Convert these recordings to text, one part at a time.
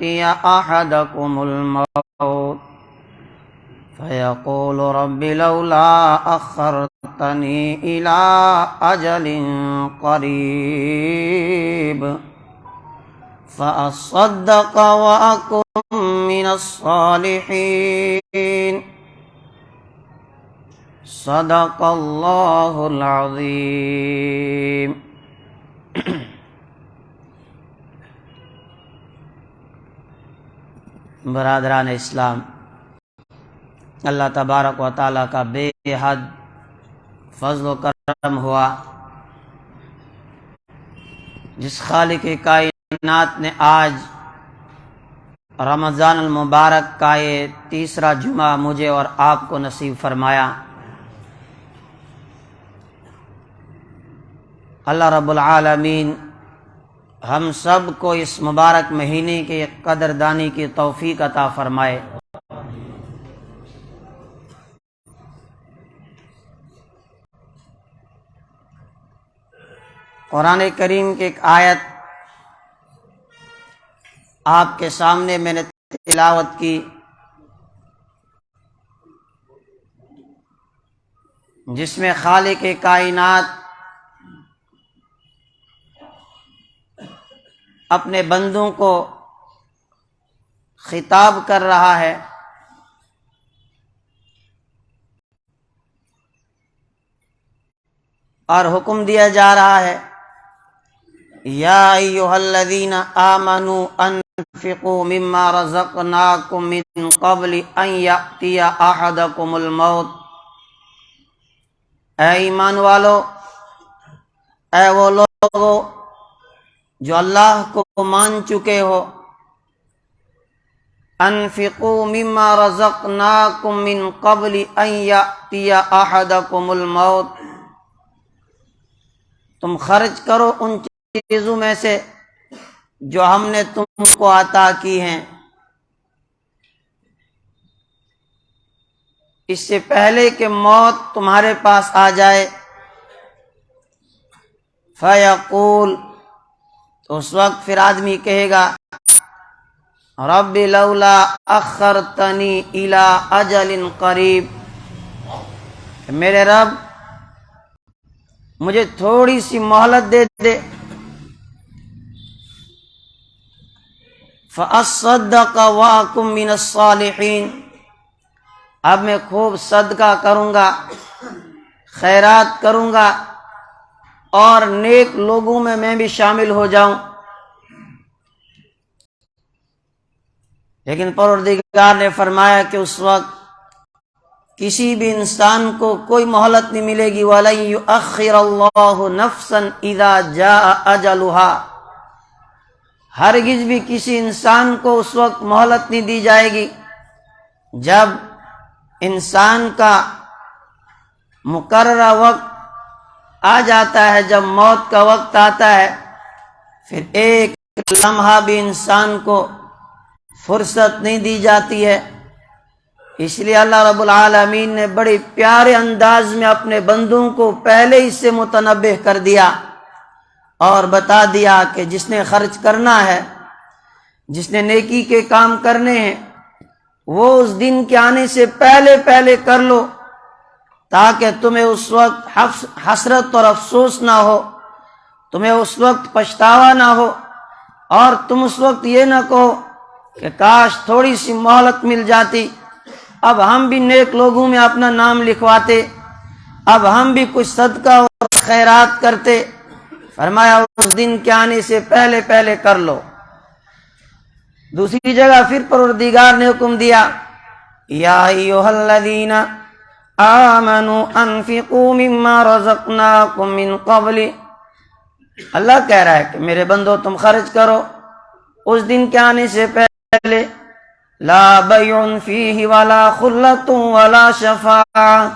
يأتي أحدكم الموت فيقول رب لولا أخرتني إلى أجل قريب فأصدق وأكن من الصالحين صدق اللہ العظیم۔ برادران اسلام، اللہ تبارک و تعالیٰ کا بے حد فضل و کرم ہوا، جس خالق کائنات نے آج رمضان المبارک کا یہ تیسرا جمعہ مجھے اور آپ کو نصیب فرمایا۔ اللہ رب العالمین ہم سب کو اس مبارک مہینے کی قدردانی کی توفیق عطا فرمائے۔ قرآن کریم کی ایک آیت آپ کے سامنے میں نے تلاوت کی، جس میں خالق کائنات اپنے بندوں کو خطاب کر رہا ہے، اور حکم دیا جا رہا ہے یا ایھا الذین آمنوا انفقوا مما رزقناکم من قبل ان یأتی احدکم الموت۔ اے ایمان والو، اے وہ لوگو جو اللہ کو مان چکے ہو، انفقوا مما رزقناکم من قبل ان یأتی احدکم الموت، تم خرچ کرو ان چیزوں میں سے جو ہم نے تم کو عطا کی ہیں، اس سے پہلے کہ موت تمہارے پاس آ جائے۔ فیقول، تو اس وقت پھر آدمی کہے گا رب لولا اخرتنی الی اجل قریب، کہ میرے رب مجھے تھوڑی سی مہلت دے دے، فاصدق واکن من الصالحین، اب میں خوب صدقہ کروں گا، خیرات کروں گا، اور نیک لوگوں میں بھی شامل ہو جاؤں۔ لیکن پروردگار نے فرمایا کہ اس وقت کسی بھی انسان کو کوئی مہلت نہیں ملے گی، وَلَن يُؤَخِّرَ اللَّهُ نَفْسًا إِذَا جَاءَ أَجَلُهَا، ہرگز بھی کسی انسان کو اس وقت مہلت نہیں دی جائے گی جب انسان کا مقررہ وقت آ جاتا ہے، جب موت کا وقت آتا ہے، پھر ایک لمحہ بھی انسان کو فرصت نہیں دی جاتی ہے۔ اس لیے اللہ رب العالمین نے بڑے پیارے انداز میں اپنے بندوں کو پہلے ہی سے متنبہ کر دیا اور بتا دیا کہ جس نے خرچ کرنا ہے، جس نے نیکی کے کام کرنے ہیں، وہ اس دن کے آنے سے پہلے پہلے کر لو، تاکہ تمہیں اس وقت حسرت اور افسوس نہ ہو، تمہیں اس وقت پچھتاوا نہ ہو، اور تم اس وقت یہ نہ کہو کہ کاش تھوڑی سی مہلت مل جاتی، اب ہم بھی نیک لوگوں میں اپنا نام لکھواتے، اب ہم بھی کچھ صدقہ اور خیرات کرتے۔ فرمایا اس دن کے آنے سے پہلے پہلے کر لو۔ دوسری جگہ پھر پروردگار نے حکم دیا یا ایھا الذین آمنوا انفقوا مما رزقناکم من قبل، اللہ کہہ رہا ہے کہ میرے بندو تم خرچ کرو اس دن کے آنے سے پہلے، لا بیع فیہ ولا خلۃ ولا شفاعہ،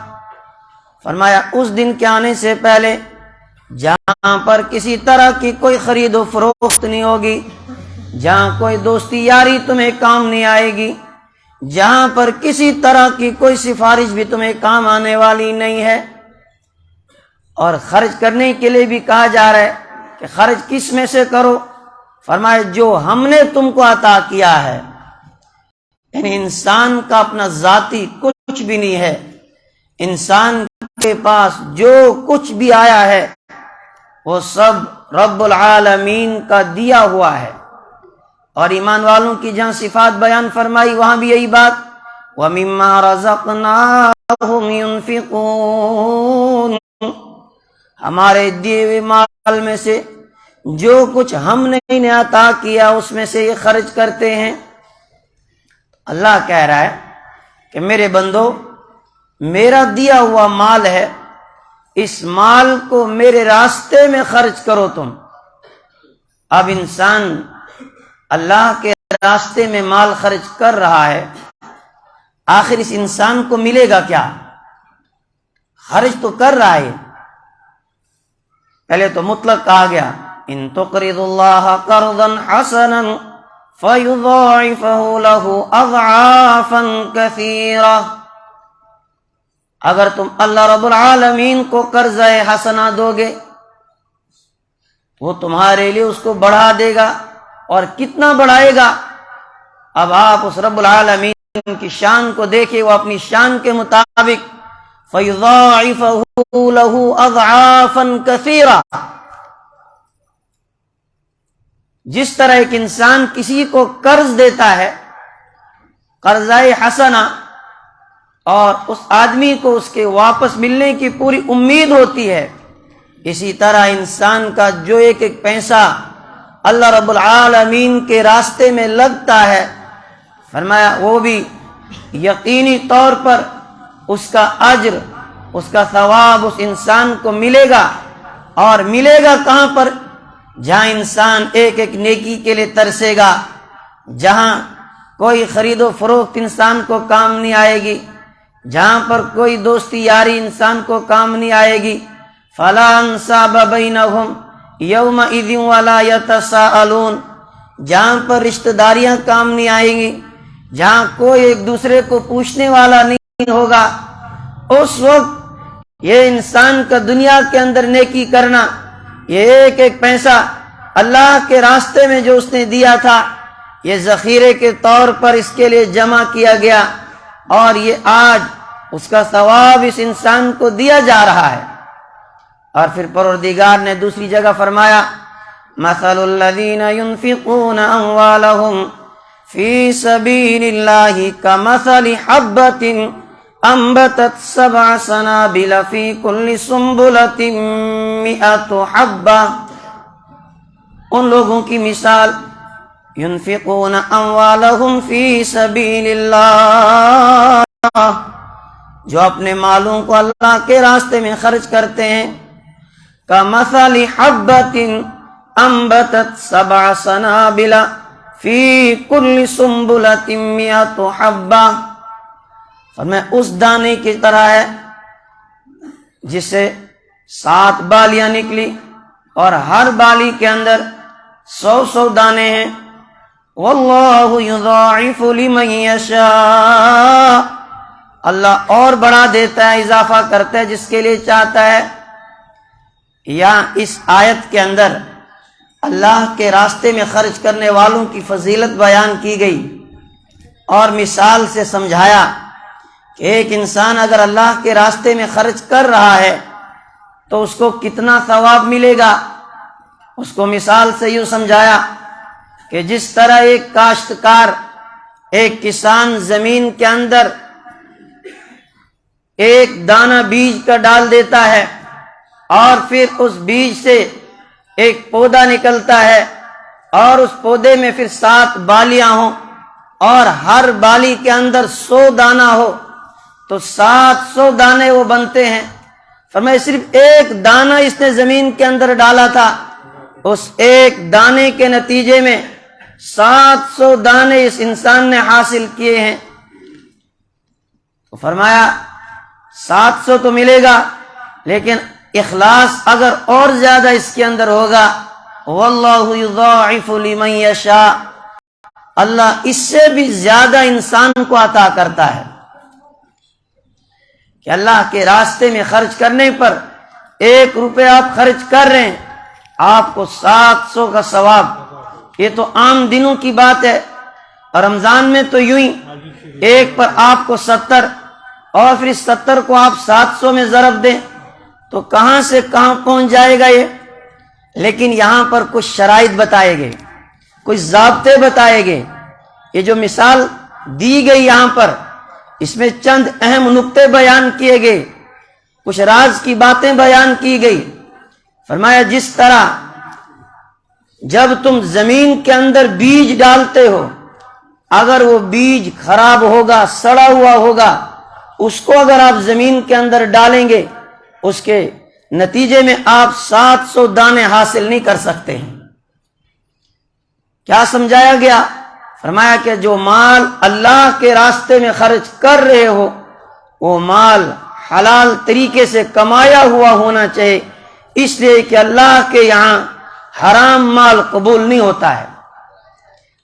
فرمایا اس دن کے آنے سے پہلے جہاں پر کسی طرح کی کوئی خرید و فروخت نہیں ہوگی، جہاں کوئی دوستی یاری تمہیں کام نہیں آئے گی، جہاں پر کسی طرح کی کوئی سفارش بھی تمہیں کام آنے والی نہیں ہے۔ اور خرچ کرنے کے لیے بھی کہا جا رہا ہے کہ خرچ کس میں سے کرو، فرمایا جو ہم نے تم کو عطا کیا ہے، یعنی انسان کا اپنا ذاتی کچھ بھی نہیں ہے، انسان کے پاس جو کچھ بھی آیا ہے وہ سب رب العالمین کا دیا ہوا ہے۔ اور ایمان والوں کی جہاں صفات بیان فرمائی وہاں بھی یہی بات، وَمِمَّا رَزَقْنَاهُمْ يُنْفِقُونَ، ہمارے دیے ہوئے مال میں سے جو کچھ ہم نے انہیں عطا کیا اس میں سے یہ خرچ کرتے ہیں۔ اللہ کہہ رہا ہے کہ میرے بندو، میرا دیا ہوا مال ہے، اس مال کو میرے راستے میں خرچ کرو تم۔ اب انسان اللہ کے راستے میں مال خرچ کر رہا ہے، آخر اس انسان کو ملے گا کیا؟ خرچ تو کر رہا ہے، پہلے تو مطلق کہا گیا ان تقرضوا اللہ قرضا حسنا فیضاعفہ لہ اضعافا کثیرہ، اگر تم اللہ رب العالمین کو قرض حسنہ دو گے وہ تمہارے لیے اس کو بڑھا دے گا، اور کتنا بڑھائے گا؟ اب آپ اس رب العالمین کی شان کو دیکھیں، وہ اپنی شان کے مطابق فَيُضَاعِفَهُ لَهُ أَضْعَافًا كَثِيرًا، جس طرح ایک انسان کسی کو قرض دیتا ہے قرضہ حسنہ، اور اس آدمی کو اس کے واپس ملنے کی پوری امید ہوتی ہے، اسی طرح انسان کا جو ایک ایک پیسہ اللہ رب العالمین کے راستے میں لگتا ہے، فرمایا وہ بھی یقینی طور پر اس کا اجر، اس کا ثواب اس انسان کو ملے گا۔ اور ملے گا کہاں پر؟ جہاں انسان ایک ایک نیکی کے لیے ترسے گا، جہاں کوئی خرید و فروخت انسان کو کام نہیں آئے گی، جہاں پر کوئی دوستی یاری انسان کو کام نہیں آئے گی۔ فَلَا أَنْسَابَ بَيْنَهُمْ يَوْمَئِذٍ وَلَا يَتَسَاءَلُونَ، جہاں پر رشتہ داریاں کام نہیں آئیں گی، جہاں کوئی ایک دوسرے کو پوچھنے والا نہیں ہوگا، اس وقت یہ انسان کا دنیا کے اندر نیکی کرنا، یہ ایک ایک پیسہ اللہ کے راستے میں جو اس نے دیا تھا، یہ ذخیرے کے طور پر اس کے لیے جمع کیا گیا، اور یہ آج اس کا ثواب اس انسان کو دیا جا رہا ہے۔ اور پھر پروردگار نے دوسری جگہ فرمایا مثل الذین ينفقون اموالهم فی سبیل اللہ کمثل حبۃ انبتت 7 سنابل فی کل سنبلۃ 100 حبہ، ان لوگوں کی مثال ينفقون اموالهم فی سبیل اللہ، جو اپنے مالوں کو اللہ کے راستے میں خرچ کرتے ہیں، کمثل حبۃ انبتت 7 سنابل فی کل سنبلۃ 100 حبہ، اور میں اس دانے کی طرح ہے جس سے 7 بالیاں نکلی اور ہر بالی کے اندر 100 دانے ہیں۔ واللہ یضاعف لمن یشاء، اللہ اور بڑھا دیتا ہے، اضافہ کرتا ہے جس کے لیے چاہتا ہے۔ یا اس آیت کے اندر اللہ کے راستے میں خرچ کرنے والوں کی فضیلت بیان کی گئی، اور مثال سے سمجھایا کہ ایک انسان اگر اللہ کے راستے میں خرچ کر رہا ہے تو اس کو کتنا ثواب ملے گا۔ اس کو مثال سے یوں سمجھایا کہ جس طرح ایک کاشتکار، ایک کسان زمین کے اندر ایک دانہ بیج کا ڈال دیتا ہے، اور پھر اس بیج سے ایک پودا نکلتا ہے، اور اس پودے میں پھر 7 بالیاں ہوں، اور ہر بالی کے اندر 100 دانہ ہو، تو 700 دانے وہ بنتے ہیں۔ فرمایا صرف ایک دانہ اس نے زمین کے اندر ڈالا تھا، اس ایک دانے کے نتیجے میں 700 دانے اس انسان نے حاصل کیے ہیں۔ تو فرمایا 700 تو ملے گا، لیکن اخلاص اگر اور زیادہ اس کے اندر ہوگا، واللہ یضاعف لمن یشاء، اللہ اس سے بھی زیادہ انسان کو عطا کرتا ہے۔ کہ اللہ کے راستے میں خرچ کرنے پر 1 روپے آپ خرچ کر رہے ہیں، آپ کو 700 کا ثواب یہ تو عام دنوں کی بات ہے، اور رمضان میں تو یوں ہی ایک پر آپ کو 70 اور پھر اس 70 کو آپ 700 میں ضرب دیں تو کہاں سے کہاں پہنچ جائے گا یہ۔ لیکن یہاں پر کچھ شرائط بتائے گئے، کچھ ضابطے بتائے گئے۔ یہ جو مثال دی گئی یہاں پر، اس میں چند اہم نقطے بیان کیے گئے، کچھ راز کی باتیں بیان کی گئی۔ فرمایا جس طرح جب تم زمین کے اندر بیج ڈالتے ہو، اگر وہ بیج خراب ہوگا، سڑا ہوا ہوگا، اس کو اگر آپ زمین کے اندر ڈالیں گے، اس کے نتیجے میں آپ 700 دانے حاصل نہیں کر سکتے ہیں۔ کیا سمجھایا گیا؟ فرمایا کہ جو مال اللہ کے راستے میں خرچ کر رہے ہو، وہ مال حلال طریقے سے کمایا ہوا ہونا چاہیے، اس لیے کہ اللہ کے یہاں حرام مال قبول نہیں ہوتا ہے۔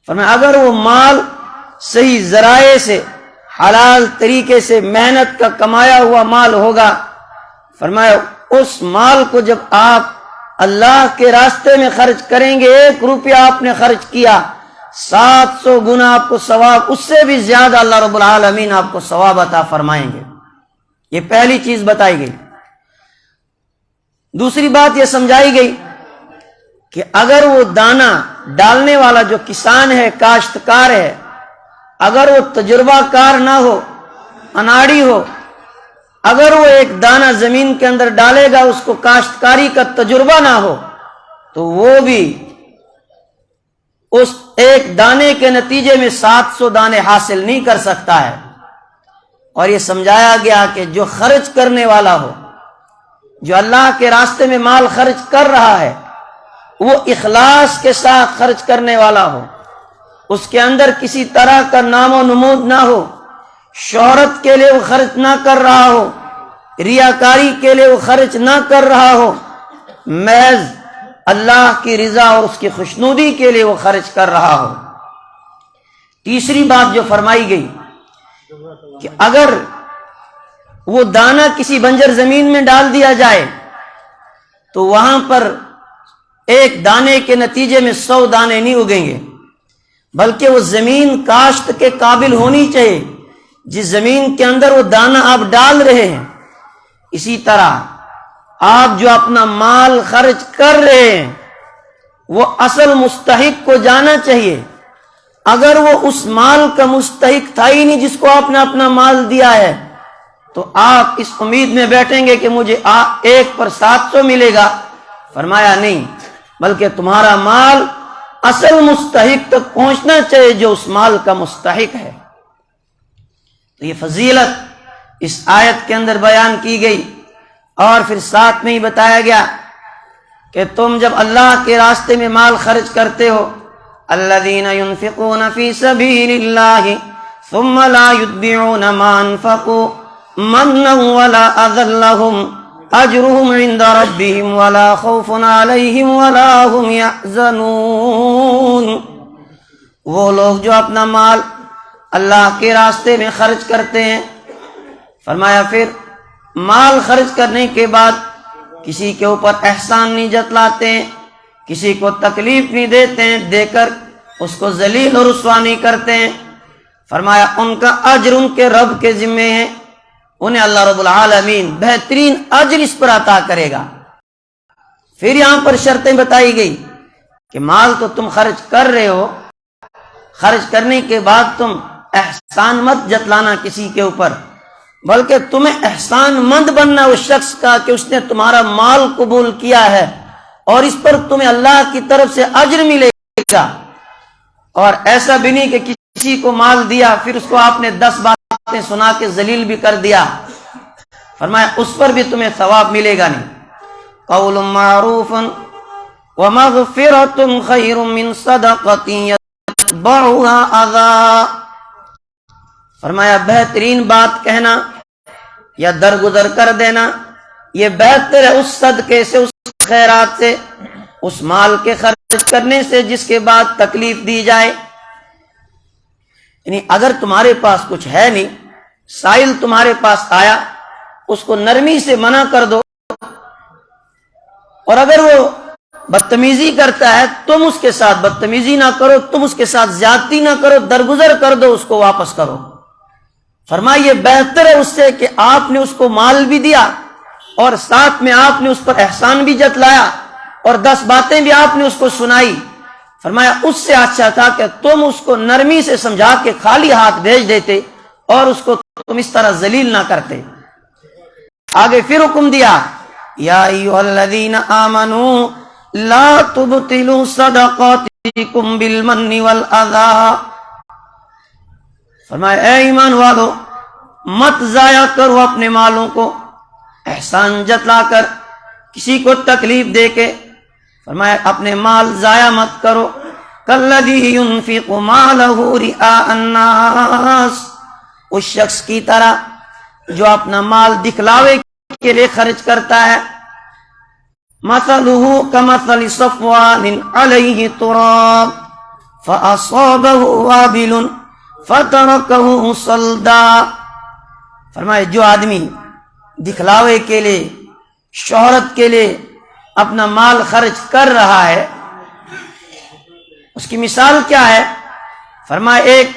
فرمایا اگر وہ مال صحیح ذرائع سے، حلال طریقے سے محنت کا کمایا ہوا مال ہوگا، فرمایا اس مال کو جب آپ اللہ کے راستے میں خرچ کریں گے، 1 روپیہ آپ نے خرچ کیا، 700 گنا آپ کو ثواب، اس سے بھی زیادہ اللہ رب العالمین آپ کو ثواب عطا فرمائیں گے۔ یہ پہلی چیز بتائی گئی۔ دوسری بات یہ سمجھائی گئی کہ اگر وہ دانہ ڈالنے والا جو کسان ہے، کاشتکار ہے، اگر وہ تجربہ کار نہ ہو، اناڑی ہو، اگر وہ ایک دانہ زمین کے اندر ڈالے گا، اس کو کاشتکاری کا تجربہ نہ ہو، تو وہ بھی اس ایک دانے کے نتیجے میں 700 دانے حاصل نہیں کر سکتا ہے۔ اور یہ سمجھایا گیا کہ جو خرچ کرنے والا ہو، جو اللہ کے راستے میں مال خرچ کر رہا ہے، وہ اخلاص کے ساتھ خرچ کرنے والا ہو، اس کے اندر کسی طرح کا نام و نمود نہ ہو، شہرت کے لیے وہ خرچ نہ کر رہا ہو، ریاکاری کے لیے وہ خرچ نہ کر رہا ہو، محض اللہ کی رضا اور اس کی خوشنودی کے لیے وہ خرچ کر رہا ہو۔ تیسری بات جو فرمائی گئی کہ اگر وہ دانہ کسی بنجر زمین میں ڈال دیا جائے تو وہاں پر ایک دانے کے نتیجے میں 100 دانے نہیں اگیں گے، بلکہ وہ زمین کاشت کے قابل ہونی چاہیے جس زمین کے اندر وہ دانہ آپ ڈال رہے ہیں۔ اسی طرح آپ جو اپنا مال خرچ کر رہے ہیں، وہ اصل مستحق کو جانا چاہیے۔ اگر وہ اس مال کا مستحق تھا ہی نہیں جس کو آپ نے اپنا مال دیا ہے، تو آپ اس امید میں بیٹھیں گے کہ مجھے 1 پر 700 ملے گا۔ فرمایا نہیں، بلکہ تمہارا مال اصل مستحق تک پہنچنا چاہیے جو اس مال کا مستحق ہے۔ تو یہ فضیلت اس آیت کے اندر بیان کی گئی، اور پھر ساتھ میں ہی بتایا گیا کہ تم جب اللہ کے راستے میں مال خرچ کرتے ہو، الذین ينفقون فی سبیل اللہ ثم لا یتبعون ما انفقوا منا ولا اذى لهم اجرهم عند ربهم ولا خوف علیہم ولا هم يحزنون۔ وہ لوگ جو اپنا مال اللہ کے راستے میں خرچ کرتے ہیں، فرمایا پھر مال خرچ کرنے کے بعد کسی کے اوپر احسان نہیں جتلاتے ہیں، کسی کو تکلیف نہیں دیتے ہیں، دے کر اس کو ذلیل اور رسوا نہیں کرتے ہیں۔ فرمایا ان کا اجر ان کے رب کے ذمے ہے، انہیں اللہ رب العالمین بہترین اجر اس پر عطا کرے گا۔ پھر یہاں پر شرطیں بتائی گئی کہ مال تو تم خرچ کر رہے ہو، خرچ کرنے کے بعد تم احسان مت جتلانا کسی کے اوپر، بلکہ تمہیں احسان مند بننا اس شخص کا کہ اس نے تمہارا مال قبول کیا ہے اور اس پر تمہیں اللہ کی طرف سے اجر ملے گا۔ اور ایسا بھی نہیں کہ کسی کو مال دیا پھر اس کو آپ نے 10 باتیں سنا کے ذلیل بھی کر دیا، فرمایا اس پر بھی تمہیں ثواب ملے گا نہیں۔ قول معروف ومغفرۃ خیر من صدقۃ یتبعها اذی۔ فرمایا بہترین بات کہنا یا درگزر کر دینا یہ بہتر ہے اس صدقے سے، اس خیرات سے، اس مال کے خرچ کرنے سے جس کے بعد تکلیف دی جائے۔ یعنی اگر تمہارے پاس کچھ ہے نہیں، سائل تمہارے پاس آیا، اس کو نرمی سے منع کر دو، اور اگر وہ بدتمیزی کرتا ہے تم اس کے ساتھ بدتمیزی نہ کرو، تم اس کے ساتھ زیادتی نہ کرو، درگزر کر دو، اس کو واپس کرو۔ فرمایا یہ بہتر ہے اس سے کہ آپ نے اس کو مال بھی دیا اور ساتھ میں آپ نے اس پر احسان بھی جتلایا اور 10 باتیں بھی آپ نے اس کو سنائی۔ فرمایا اس سے اچھا تھا کہ تم اس کو نرمی سے سمجھا کے خالی ہاتھ بھیج دیتے اور اس کو تم اس طرح ذلیل نہ کرتے۔ آگے پھر حکم دیا، یا ایھا الذین آمنوا لا تبطلوا صدقاتکم بالمن والاذی۔ فرمایا اے ایمان والو، مت ضائع کرو اپنے مالوں کو احسان جتلا کر، کسی کو تکلیف دے کے۔ فرمایا اپنے مال ضائع مت کرو۔ کالذی ينفق مالہ رئاء الناس، اس شخص کی طرح جو اپنا مال دکھلاوے کے لیے خرچ کرتا ہے۔ مثلہ کمثل صفوان علیہ تراب فاصابہ وابل فترکہ صلدا۔ فرمائے جو آدمی دکھلاوے کے لیے، شہرت کے لیے اپنا مال خرچ کر رہا ہے، اس کی مثال کیا ہے؟ فرمائے ایک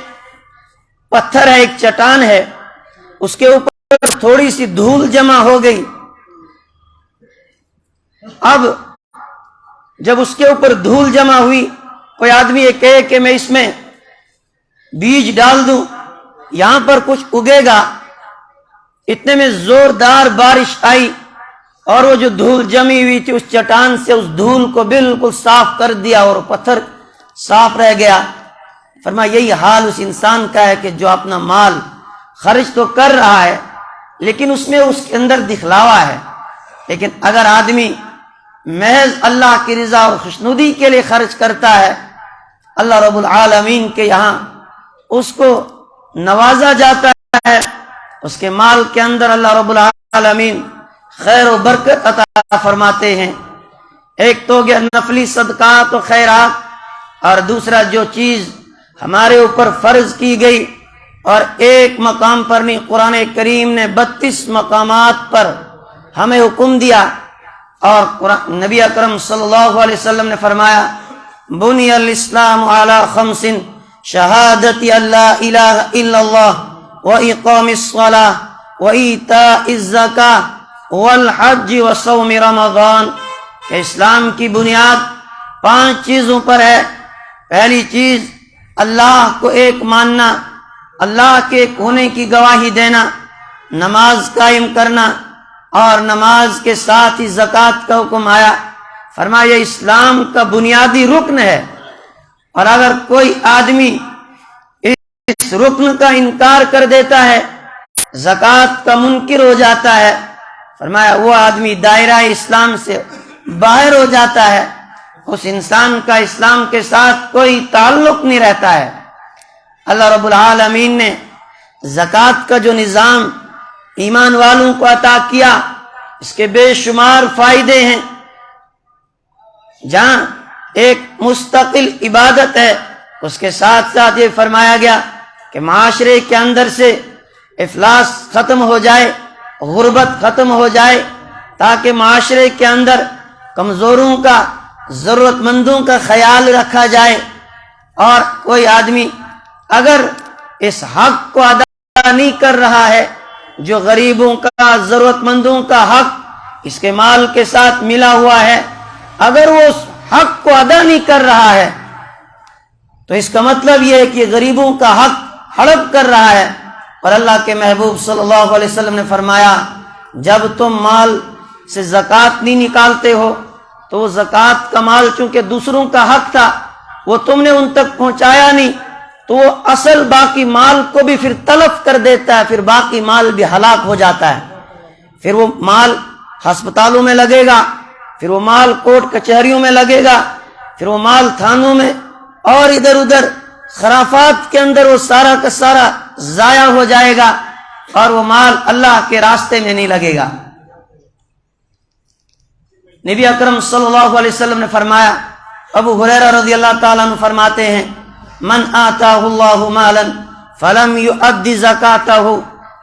پتھر ہے، ایک چٹان ہے، اس کے اوپر تھوڑی سی دھول جمع ہو گئی۔ اب جب اس کے اوپر دھول جمع ہوئی، کوئی آدمی یہ کہے کہ میں اس میں بیج ڈال دوں، یہاں پر کچھ اگے گا، اتنے میں زوردار بارش آئی اور وہ جو دھول جمی ہوئی تھی اس چٹان سے اس دھول کو بالکل صاف کر دیا اور پتھر صاف رہ گیا۔ فرمایا یہی حال اس انسان کا ہے کہ جو اپنا مال خرچ تو کر رہا ہے لیکن اس میں اس کے اندر دکھلاوا ہے۔ لیکن اگر آدمی محض اللہ کی رضا اور خوشنودی کے لیے خرچ کرتا ہے، اللہ رب العالمین کے یہاں اس کو نوازا جاتا ہے، اس کے مال کے اندر اللہ رب العالمین خیر و برکت عطا فرماتے ہیں۔ ایک تو گیا نفلی صدقات و خیرات، اور دوسرا جو چیز ہمارے اوپر فرض کی گئی اور ایک مقام پر نہیں، قرآن کریم نے 32 مقامات پر ہمیں حکم دیا، اور نبی اکرم صلی اللہ علیہ وسلم نے فرمایا بنی الاسلام علی 5 شہادت اللہ الہ الا اللہ واقام الصلاۃ وایتاء الزکاۃ والحج وصوم رمضان، کہ اسلام کی بنیاد 5 چیزوں پر ہے۔ پہلی چیز اللہ کو ایک ماننا، اللہ کے ایک ہونے کی گواہی دینا، نماز قائم کرنا، اور نماز کے ساتھ ہی زکوٰۃ کا حکم آیا۔ فرمایا اسلام کا بنیادی رکن ہے، اور اگر کوئی آدمی اس رکن کا انکار کر دیتا ہے، زکوٰۃ کا منکر ہو جاتا ہے، فرمایا وہ آدمی دائرہ اسلام سے باہر ہو جاتا ہے، اس انسان کا اسلام کے ساتھ کوئی تعلق نہیں رہتا ہے۔ اللہ رب العالمین نے زکوٰۃ کا جو نظام ایمان والوں کو عطا کیا، اس کے بے شمار فائدے ہیں۔ جہاں ایک مستقل عبادت ہے، اس کے ساتھ ساتھ یہ فرمایا گیا کہ معاشرے کے اندر سے افلاس ختم ہو جائے، غربت ختم ہو جائے، تاکہ معاشرے کے اندر کمزوروں کا، ضرورت مندوں کا خیال رکھا جائے، اور کوئی آدمی اگر اس حق کو ادا نہیں کر رہا ہے، جو غریبوں کا، ضرورت مندوں کا حق اس کے مال کے ساتھ ملا ہوا ہے، اگر وہ اس حق کو ادا نہیں کر رہا ہے تو اس کا مطلب یہ ہے کہ غریبوں کا حق ہڑپ کر رہا ہے۔ اور اللہ کے محبوب صلی اللہ علیہ وسلم نے فرمایا جب تم مال سے زکوٰۃ نہیں نکالتے ہو تو وہ زکوٰۃ کا مال چونکہ دوسروں کا حق تھا، وہ تم نے ان تک پہنچایا نہیں، تو وہ اصل باقی مال کو بھی پھر تلف کر دیتا ہے، پھر باقی مال بھی ہلاک ہو جاتا ہے۔ پھر وہ مال ہسپتالوں میں لگے گا، پھر وہ مال کورٹ کچہریوں میں لگے گا، پھر وہ مال تھانوں میں اور ادھر ادھر خرافات کے اندر وہ سارا کا سارا ضائع ہو جائے گا، اور وہ مال اللہ کے راستے میں نہیں لگے گا۔ نبی اکرم صلی اللہ علیہ وسلم نے فرمایا، ابو ہریرہ رضی اللہ تعالیٰ عنہ فرماتے ہیں من آتاہ اللہ مالا فلم یؤد زکاتہ،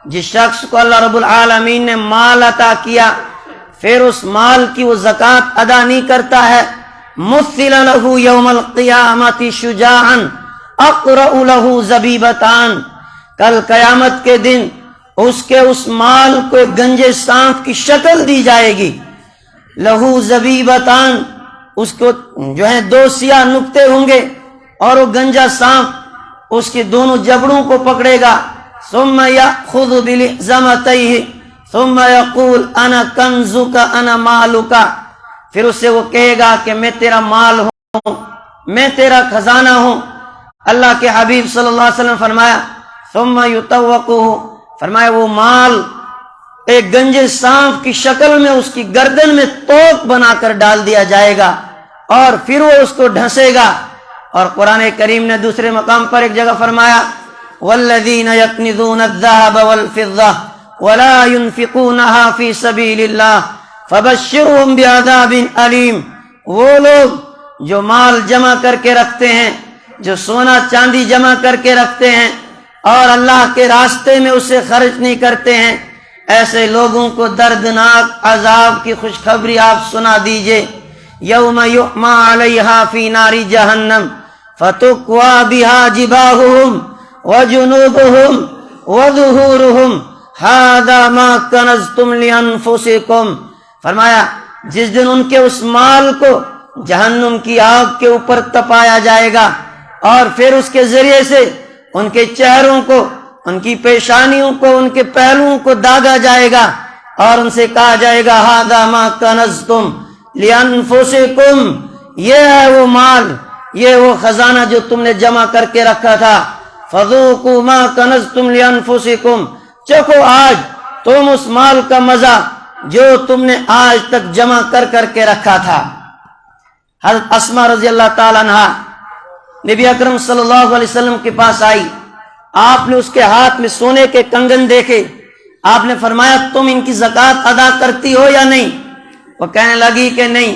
جس شخص کو اللہ رب العالمین نے مال عطا کیا پھر اس مال کی وہ زکوٰۃ ادا نہیں کرتا ہے، مثل له یوم القیامت شجاعا اقرأ له زبیبتان، کل قیامت کے دن اس کے اس مال کو ایک گنجے سانپ کی شکل دی جائے گی، لہو زبیبتان، اس کو جو ہے دو سیاہ نقطے ہوں گے، اور وہ گنجا سانپ اس کے دونوں جبڑوں کو پکڑے گا، ثم یأخذ بلحظمتیہ ثم یقول انا کنزک انا مالک، پھر اس سے وہ کہے گا کہ میں تیرا مال ہوں، میں تیرا خزانہ ہوں۔ اللہ کے حبیب صلی اللہ علیہ وسلم فرمایا ثم یطوقہ، فرمایا وہ مال ایک گنجے سانپ کی شکل میں اس کی گردن میں توق بنا کر ڈال دیا جائے گا، اور پھر وہ اس کو ڈھسے گا۔ اور قرآن کریم نے دوسرے مقام پر ایک جگہ فرمایا والذین یکنزون الذهب والفضة ولا ينفقونها في سبيل الله فبشرهم بعذاب علیم، وہ لوگ جو مال جمع کر کے رکھتے ہیں، جو سونا چاندی جمع کر کے رکھتے ہیں اور اللہ کے راستے میں اسے خرچ نہیں کرتے ہیں، ایسے لوگوں کو دردناک عذاب کی خوشخبری آپ سنا دیجئے۔ یوم یحمى علیہا فی نار جہنم فتکوی بہا جباہہم وجنوبہم وظہورہم ھذا ما کنزتم لانفسکم، فرمایا جس دن ان کے اس مال کو جہنم کی آگ کے اوپر تپایا جائے گا، اور پھر اس کے ذریعے سے ان کے چہروں کو، ان کی پیشانیوں کو، ان کے پہلوؤں کو داغا جائے گا، اور ان سے کہا جائے گا ھذا ما کنزتم لانفسکم، یہ ہے وہ مال، یہ وہ خزانہ جو تم نے جمع کر کے رکھا تھا، فذوقوا ما کنزتم لانفسکم، چکھو آج تم اس مال کا مزہ جو تم نے آج تک جمع کر کر کے رکھا تھا۔ حضرت اسماء رضی اللہ تعالیٰ عنہا نبی اکرم صلی اللہ علیہ وسلم کے پاس آئی، آپ نے اس کے ہاتھ میں سونے کے کنگن دیکھے، آپ نے فرمایا تم ان کی زکوٰۃ ادا کرتی ہو یا نہیں؟ وہ کہنے لگی کہ نہیں۔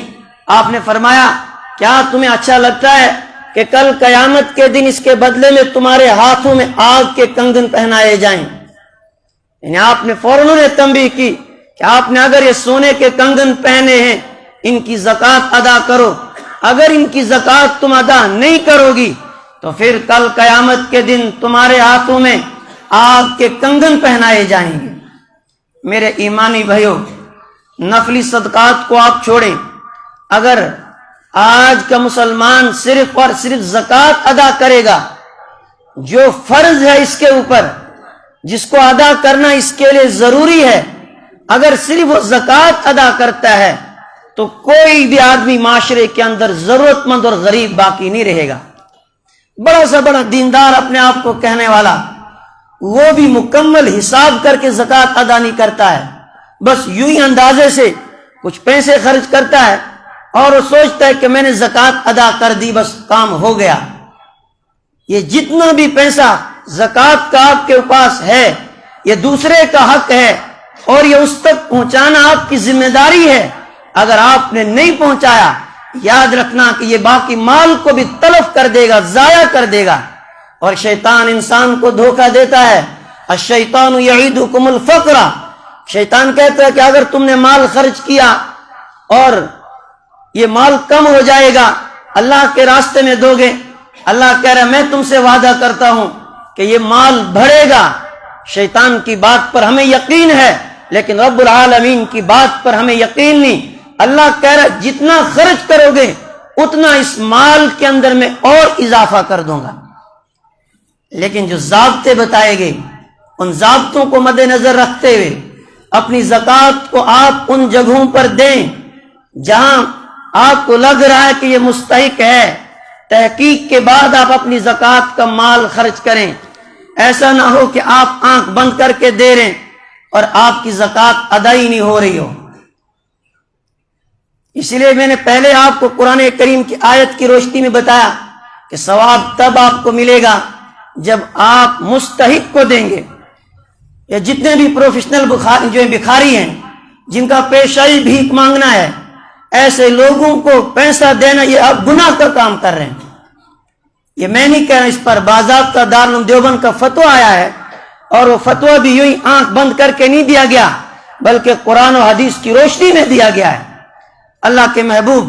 آپ نے فرمایا کیا تمہیں اچھا لگتا ہے کہ کل قیامت کے دن اس کے بدلے میں تمہارے ہاتھوں میں آگ کے کنگن پہنائے جائیں؟ یعنی آپ نے فوراً تنبیہ کی کہ آپ نے اگر یہ سونے کے کنگن پہنے ہیں ان کی زکوٰۃ ادا کرو، اگر ان کی زکوٰۃ تم ادا نہیں کرو گی تو پھر کل قیامت کے دن تمہارے ہاتھوں میں آگ کے کنگن پہنائے جائیں گے۔ میرے ایمانی بھائیو، نفلی صدقات کو آپ چھوڑیں، اگر آج کا مسلمان صرف اور صرف زکوٰۃ ادا کرے گا جو فرض ہے اس کے اوپر، جس کو ادا کرنا اس کے لیے ضروری ہے، اگر صرف وہ زکوٰۃ ادا کرتا ہے تو کوئی بھی آدمی معاشرے کے اندر ضرورت مند اور غریب باقی نہیں رہے گا۔ بڑا سا بڑا دیندار اپنے آپ کو کہنے والا، وہ بھی مکمل حساب کر کے زکوٰۃ ادا نہیں کرتا ہے، بس یوں ہی اندازے سے کچھ پیسے خرچ کرتا ہے اور وہ سوچتا ہے کہ میں نے زکوٰۃ ادا کر دی، بس کام ہو گیا۔ یہ جتنا بھی پیسہ زکوٰۃ کا آپ کے پاس ہے یہ دوسرے کا حق ہے، اور یہ اس تک پہنچانا آپ کی ذمہ داری ہے۔ اگر آپ نے نہیں پہنچایا، یاد رکھنا کہ یہ باقی مال کو بھی تلف کر دے گا، ضائع کر دے گا۔ اور شیطان انسان کو دھوکہ دیتا ہے، الشیطان یعیدکم الفقر، شیطان کہتا ہے کہ اگر تم نے مال خرچ کیا اور یہ مال کم ہو جائے گا، اللہ کے راستے میں دو گے، اللہ کہہ رہا ہے میں تم سے وعدہ کرتا ہوں کہ یہ مال بڑھے گا۔ شیطان کی بات پر ہمیں یقین ہے لیکن رب العالمین کی بات پر ہمیں یقین نہیں۔ اللہ کہہ رہا ہے جتنا خرچ کرو گے اتنا اس مال کے اندر میں اور اضافہ کر دوں گا۔ لیکن جو ضابطے بتائے گئے ان ضابطوں کو مد نظر رکھتے ہوئے اپنی زکوٰۃ کو آپ ان جگہوں پر دیں جہاں آپ کو لگ رہا ہے کہ یہ مستحق ہے، تحقیق کے بعد آپ اپنی زکوٰۃ کا مال خرچ کریں۔ ایسا نہ ہو کہ آپ آنکھ بند کر کے دے رہے اور آپ کی زکوٰۃ ادا ہی نہیں ہو رہی ہو۔ اس لیے میں نے پہلے آپ کو قرآن کریم کی آیت کی روشنی میں بتایا کہ ثواب تب آپ کو ملے گا جب آپ مستحق کو دیں گے۔ یا جتنے بھی پروفیشنل جو بھکاری ہیں جن کا پیشہ ہی بھیک مانگنا ہے، ایسے لوگوں کو پیسہ دینا یہ آپ گناہ کا کام کر رہے ہیں۔ یہ میں نہیں کہہ رہا، اس پر باضابطہ دارالعلوم دیوبند کا فتویٰ آیا ہے، اور وہ فتویٰ بھی یوں ہی آنکھ بند کر کے نہیں دیا گیا بلکہ قرآن و حدیث کی روشنی میں دیا گیا ہے۔ اللہ کے محبوب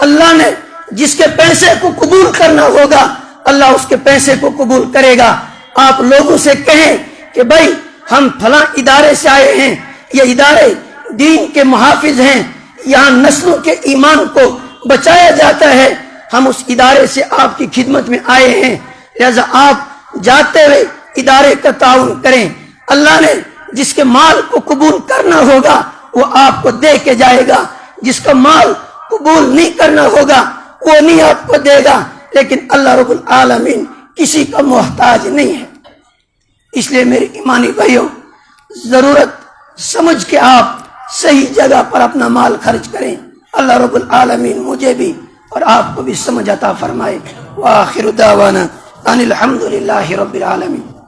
اللہ نے جس کے پیسے کو قبول کرنا ہوگا اللہ اس کے پیسے کو قبول کرے گا۔ آپ لوگوں سے کہیں کہ بھائی ہم فلاں ادارے سے آئے ہیں، یہ ادارے دین کے محافظ ہیں، یہاں نسلوں کے ایمان کو بچایا جاتا ہے، ہم اس ادارے سے آپ کی خدمت میں آئے ہیں، لہذا آپ جاتے ہوئے ادارے کا تعاون کریں۔ اللہ نے جس کے مال کو قبول کرنا ہوگا وہ آپ کو دے کے جائے گا، جس کا مال قبول نہیں کرنا ہوگا وہ نہیں آپ کو دے گا، لیکن اللہ رب العالمین کسی کا محتاج نہیں ہے۔ اس لیے میرے ایمانی بھائیوں، ضرورت سمجھ کے آپ صحیح جگہ پر اپنا مال خرچ کریں۔ اللہ رب العالمین مجھے بھی اور آپ کو بھی سمجھ عطا فرمائے۔ وآخر دعوانا ان الحمد للہ رب العالمین۔